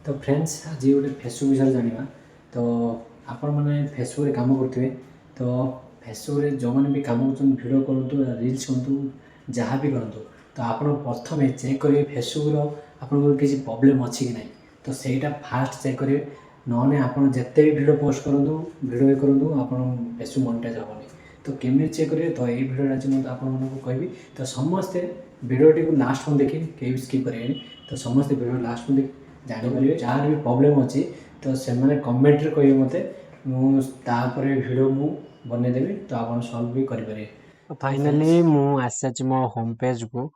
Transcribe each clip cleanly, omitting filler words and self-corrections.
तो फ्रेंड्स आज गोटे फेसबुक विषय जाना तो आपण मैंने फेसबुक काम करुवे तो फेसबुक जो मैंने भी कम कर भिड करूँ रिल्स करूँ जहाँ भी करूँ तो आप प्रथम चेक करेंगे फेसबुक आपंकर किसी प्रोब्लेम अच्छी कि ना तो सहीटा फास्ट चेक करेंगे नौने आप जिते भी भिड पोस्ट करूँ भिड भी करूँ आप फेसबुक मोनेटाइज हेनी तो केमी चेक करेंगे तो ये भिडियो आज मुझे आपको कहबी तो समस्ते भिडियोटी को लास्ट में देखिए कहीं स्किप करेंगे तो समस्ते भिडियो लास्ट में देखिए जानीपर जार भी प्रोब्लेम अच्छी तो से कमेंट कहे मत मुझे भिडियो मु बनईदेवी तो आप सल्व भी करेंगे। फाइनाली मुझे मो होम पेज को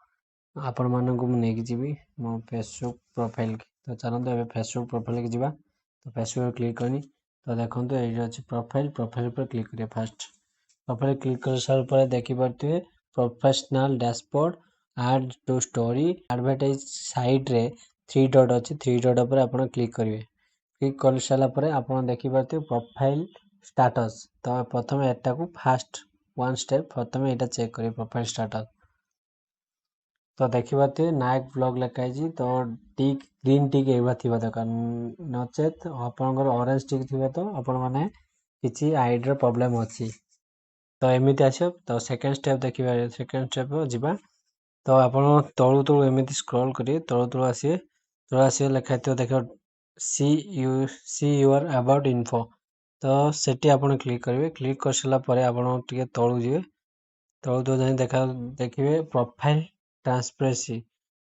आपण मानक नहीं जी मो फेसबुक प्रोफाइल की तो चलते ए फेसबुक प्रोफाइल की जावा तो फेसबुक क्लिक करनी तो देखो ये अच्छे प्रोफाइल प्रोफाइल पर क्लिक करिए फास्ट प्रोफाइल क्लिक कर सारा देखिपे professional dashboard add to story advertise side रे 3 डॉट अच्छी 3 डॉट पर आप क्लिक करेंगे क्लिक कर सारापर आप देखिपे प्रोफाइल स्टाटस तो प्रथम एटा को फास्ट वन स्टेप प्रथम यहाँ चेक करेंगे प्रोफाइल स्टाटस तो देखिपे नायक ब्लॉग लिखाई तो टिक ग्रीन टिक ये थी दरकार नचेत आपंकर ऑरेंज टिक थी तो आपण मैंने किसी आईडी प्रोब्लेम अच्छी तो एमती आस तो सेकेंड स्टेप देखिए सेकेंड स्टेप जावा तो आप तलू तलू एमती स्क्रॉल करेंगे तलू आसिए लिखाई देख सी यूर अबाउट इन्फो तो सेठी आप क्लिक करेंगे क्लिक कर सारापर आप तलू जी तलू जाए देखिए प्रोफाइल ट्रांसपेरेंसी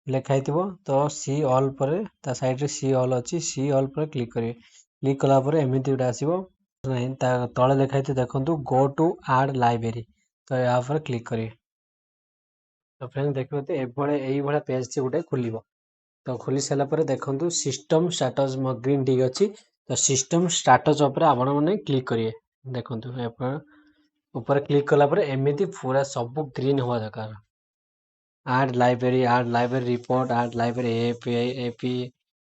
लिखाई तो सी ऑल पर साइड सी ऑल अच्छी सी ऑल पर क्लिक करेंगे क्लिक कलापर एमती गोटे आसो नहीं तले लिखाई देखो गो टू आड लाइब्रेरी तो यहाँ पर क्लिक करेंगे तो फ्रेंड्स देखिए ये पेज टी गोटे खोल तो खोली सारापर देखो सिस्टम स्टाटस ग्रीन टिक अच्छी तो सिस्टम स्टाटस आपण मैंने क्लिक करेंगे देखो ऊपर क्लिक कलापर एमती पूरा सब ग्रीन हवा दरकार आड लाइब्रेरी रिपोर्ट आड लाइब्रेरी एपी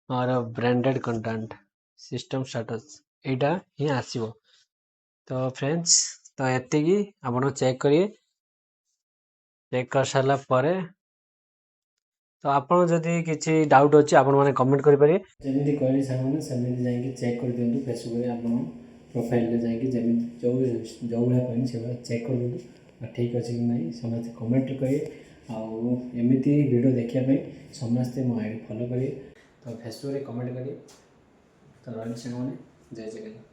और ब्रांडेड कंटेंट सिस्टम स्टाटस यहाँ ही आसो तो फ्रेंड्स तो ये आप चेक करिए चेक कर सारा पर तो आपन जदि किसी डाउट अच्छी आपण मैंने कमेंट करेंगे जमी कहली सामने सेमती जाकि चेक कर दिखाँ फेसबुक आप प्रोफाइल जाकि जमी जो भाया कहनी से भाया चेक कर दिखाँ ठीक अच्छे कि नहीं समस्त कमेंट करेंगे आमती वीडियो देखापी समस्ते मो आईडी फॉलो करेंगे तो फेसबुक कमेंट करेंगे तो रही सामने जय जगन्नाथ।